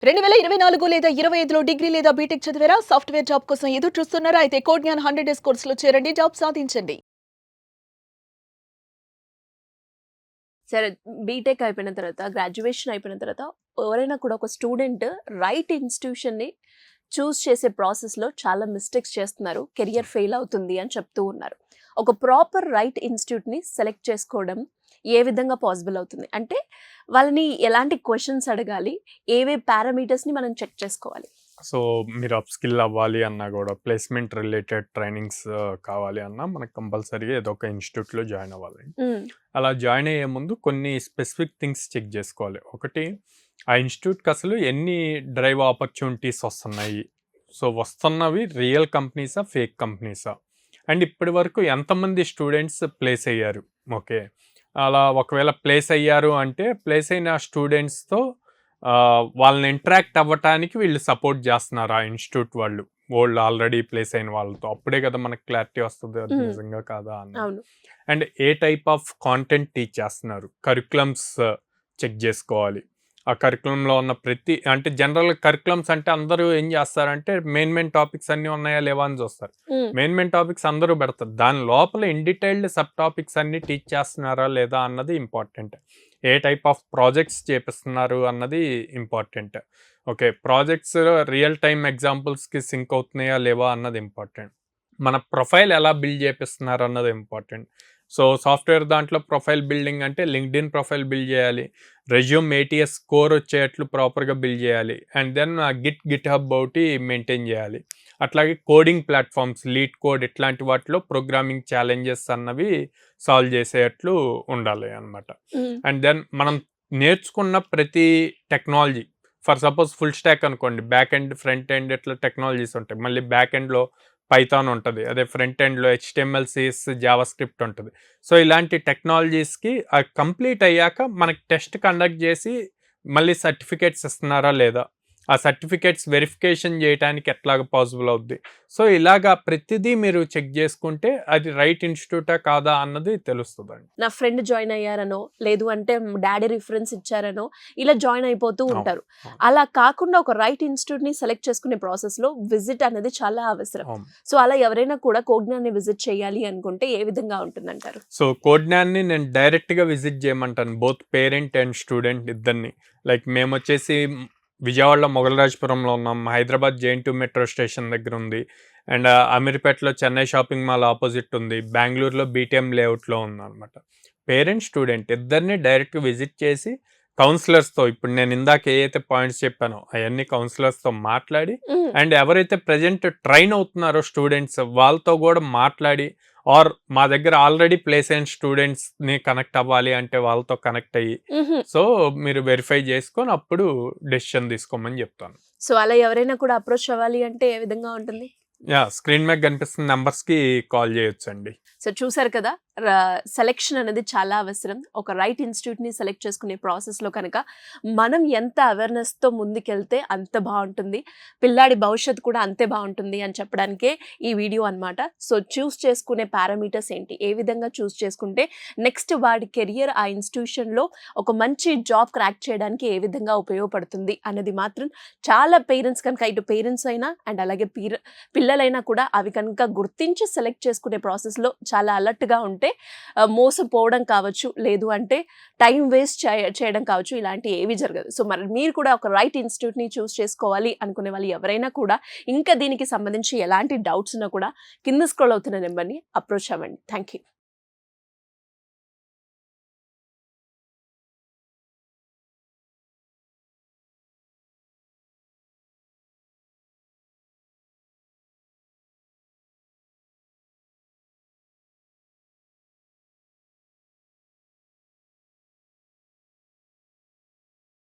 2024 లేదా 25లో డిగ్రీ లేదా బీటెక్ చదివారా? సాఫ్ట్‌వేర్ జాబ్ కోసం ఎదురు చూస్తున్నారా? అయితే కోడ్‌జ్ఞాన్ 100 డేస్ కోర్సులో చేరండి. జాబ్ సాధించండి. సరే. బీటెక్ అయిపోయిన తర్వాత, గ్రాడ్యుయేషన్ అయిపోయిన తర్వాత ఎవరైనా కూడా ఒక స్టూడెంట్ రైట్ ఇన్‌స్టిట్యూషన్‌ని చేసే ప్రాసెస్‌లో చాలా మిస్టేక్స్ చేస్తున్నారు. కెరియర్ ఫెయిల్ అవుతుంది అని చెప్తూ ఉన్నారు. ఒక ప్రాపర్ రైట్ ఇన్‌స్టిట్యూట్‌ని సెలెక్ట్ చేసుకోవడం ఏ విధంగా పాసిబుల్ అవుతుంది? అంటే వాళ్ళని ఎలాంటి క్వెషన్స్ అడగాలి? ఏవే పారామీటర్స్‌ని మనం చెక్ చేసుకోవాలి? సో మీరు అప్ స్కిల్ అవ్వాలి అన్నా కూడా ప్లేస్మెంట్ రిలేటెడ్ ట్రైనింగ్స్ కావాలి అన్నా మనకు కంపల్సరీగా ఏదో ఒక ఇన్స్టిట్యూట్లో జాయిన్ అవ్వాలి. అలా జాయిన్ అయ్యే ముందు కొన్ని స్పెసిఫిక్ థింగ్స్ చెక్ చేసుకోవాలి. ఒకటి, ఆ ఇన్స్టిట్యూట్కి అసలు ఎన్ని డ్రైవ్ ఆపర్చునిటీస్ వస్తున్నాయి, సో వస్తున్నవి రియల్ కంపెనీసా ఫేక్ కంపెనీసా, అండ్ ఇప్పటి వరకు ఎంతమంది స్టూడెంట్స్ ప్లేస్ అయ్యారు. ఓకే, అలా ఒకవేళ ప్లేస్ అయ్యారు అంటే ప్లేస్ అయిన స్టూడెంట్స్తో వాళ్ళని ఇంటరాక్ట్ అవ్వటానికి వీళ్ళు సపోర్ట్ చేస్తున్నారు ఆ ఇన్స్టిట్యూట్ వాళ్ళు ఆల్రెడీ ప్లేస్ అయిన వాళ్ళతో. అప్పుడే కదా మనకు క్లారిటీ వస్తుంది అది నిజంగా కాదా అని. And A type of content teach చేస్తున్నారు, కరికులమ్స్ చెక్ చేసుకోవాలి. ఆ కరికులంలో ఉన్న అంటే జనరల్ కరికులమ్స్ అంటే అందరూ ఏం చేస్తారంటే మెయిన్ టాపిక్స్ అన్నీ ఉన్నాయా లేవా అని చూస్తారు. మెయిన్ టాపిక్స్ అందరూ పెడతారు, దాని లోపల ఇన్ డీటెయిల్డ్ సబ్ టాపిక్స్ అన్ని టీచ్ చేస్తున్నారా లేదా అన్నది ఇంపార్టెంట్. ఏ టైప్ ఆఫ్ ప్రాజెక్ట్స్ చేపిస్తున్నారు అన్నది important. Okay, projects real time ఎగ్జాంపుల్స్కి సింక్ అవుతున్నాయా లేవా అన్నది ఇంపార్టెంట్. మన ప్రొఫైల్ ఎలా బిల్డ్ చేపిస్తున్నారు అన్నది ఇంపార్టెంట్. సో సాఫ్ట్వేర్ దాంట్లో ప్రొఫైల్ బిల్డింగ్ అంటే లింక్డ్ఇన్ ప్రొఫైల్ బిల్డ్ చేయాలి, రెజ్యూమ్ ATS స్కోర్ వచ్చేట్లు ప్రాపర్గా బిల్డ్ చేయాలి, అండ్ దెన్ గిట్ హబ్ ఒకటి మెయింటైన్ చేయాలి. అట్లాగే కోడింగ్ ప్లాట్ఫామ్స్, లీడ్ కోడ్ ఇట్లాంటి వాటిలో ప్రోగ్రామింగ్ ఛాలెంజెస్ అన్నవి సాల్వ్ చేసేట్లు ఉండాలి అనమాట. అండ్ దెన్ మనం నేర్చుకున్న ప్రతి technology, for suppose full stock అనుకోండి, బ్యాక్ ఎండ్ ఫ్రంట్ ఎండ్ ఇట్లా టెక్నాలజీస్ ఉంటాయి. మళ్ళీ బ్యాక్ ఎండ్లో పైథాన్ ఉంటుంది, అదే ఫ్రంట్ ఎండ్లో HTML CSS జావా స్క్రిప్ట్ ఉంటుంది. సో ఇలాంటి టెక్నాలజీస్కి కంప్లీట్ అయ్యాక మనకి టెస్ట్ కండక్ట్ చేసి మళ్ళీ సర్టిఫికేట్స్ ఇస్తున్నారా లేదా, ఆ సర్టిఫికేట్స్ వెరిఫికేషన్ చేయడానికి ఎట్లాగా పాసిబుల్ అవుద్ది. సో ఇలాగా ప్రతిదీ మీరు చెక్ చేసుకుంటే అది రైట్ ఇన్స్టిట్యూటా కాదా అన్నది తెలుస్తుందండి. నా ఫ్రెండ్ జాయిన్ అయ్యారనో, లేదు అంటే డాడీ రిఫరెన్స్ ఇచ్చారనో ఇలా జాయిన్ అయిపోతూ ఉంటారు. అలా కాకుండా ఒక రైట్ ఇన్స్టిట్యూట్ని సెలెక్ట్ చేసుకునే ప్రాసెస్లో విజిట్ అనేది చాలా అవసరం. సో అలా ఎవరైనా కూడా కోడ్‌జ్ఞాన్ని విజిట్ చేయాలి అనుకుంటే ఏ విధంగా ఉంటుందంటారు? సో కోడ్‌జ్ఞాన్ని నేను డైరెక్ట్గా విజిట్ చేయమంటాను, బోత్ పేరెంట్ అండ్ స్టూడెంట్ ఇద్దరిని. లైక్ మేము వచ్చేసి విజయవాడలో మొగలరాజపురంలో ఉన్నాం, హైదరాబాద్ JN2 మెట్రో స్టేషన్ దగ్గర ఉంది, అండ్ అమీర్పేటలో చెన్నై షాపింగ్ మాల్ ఆపోజిట్ ఉంది, బెంగళూరులో BTM లేఅవుట్లో ఉంది అనమాట. పేరెంట్ స్టూడెంట్ ఇద్దరిని డైరెక్ట్గా విజిట్ చేసి కౌన్సిలర్స్తో, ఇప్పుడు నేను ఇందాక ఏదైతే పాయింట్స్ చెప్పానో అవన్నీ కౌన్సిలర్స్తో మాట్లాడి, అండ్ ఎవరైతే ప్రజెంట్ ట్రైన్ అవుతున్నారో స్టూడెంట్స్ వాళ్ళతో కూడా మాట్లాడి, ఆర్ మా దగ్గర ఆల్రెడీ ప్లేస్ అయిన స్టూడెంట్స్ని కనెక్ట్ అవ్వాలి అంటే వాళ్ళతో కనెక్ట్ అయ్యి, సో మీరు వెరిఫై చేసుకొని అప్పుడు డెసిషన్ తీసుకోమని చెప్తాను. సో అలా ఎవరైనా కూడా అప్రోచ్ అవ్వాలి అంటే ఏ విధంగా ఉంటుంది? స్క్రీన్ మీద కనిపిస్తున్న నెంబర్స్కి కాల్ చేయొచ్చండి. సో చూసారు కదా, సెలెక్షన్ అనేది చాలా అవసరం. ఒక రైట్ ఇన్స్టిట్యూట్ని సెలెక్ట్ చేసుకునే ప్రాసెస్లో కనుక మనం ఎంత అవేర్నెస్తో ముందుకెళ్తే అంత బాగుంటుంది, పిల్లాడి భవిష్యత్తు కూడా అంతే బాగుంటుంది అని చెప్పడానికే ఈ వీడియో అనమాట. సో చూస్ చేసుకునే పారామీటర్స్ ఏంటి, ఏ విధంగా చూస్ చేసుకుంటే నెక్స్ట్ వాడి కెరియర్ ఆ ఇన్స్టిట్యూషన్లో ఒక మంచి జాబ్ క్రాక్ చేయడానికి ఏ విధంగా ఉపయోగపడుతుంది అనేది మాత్రం చాలా పేరెంట్స్ కనుక, ఇటు పేరెంట్స్ అయినా అండ్ అలాగే పిల్లలైనా కూడా అవి కనుక గుర్తించి సెలెక్ట్ చేసుకునే ప్రాసెస్లో చాలా అలర్ట్గా ఉంటే మోసపోవడం కావచ్చు, లేదు అంటే టైం వేస్ట్ చేయడం కావచ్చు, ఇలాంటి ఏవి జరగదు. సో మరి మీరు కూడా ఒక రైట్ ఇన్స్టిట్యూట్ని చూస్ చేసుకోవాలి అనుకునే వాళ్ళు ఎవరైనా కూడా ఇంకా దీనికి సంబంధించి ఎలాంటి డౌట్స్ ఉన్నా కూడా కింద స్క్రోల్ అవుతున్న నెంబర్ని అప్రోచ్ అవ్వండి. Thank you.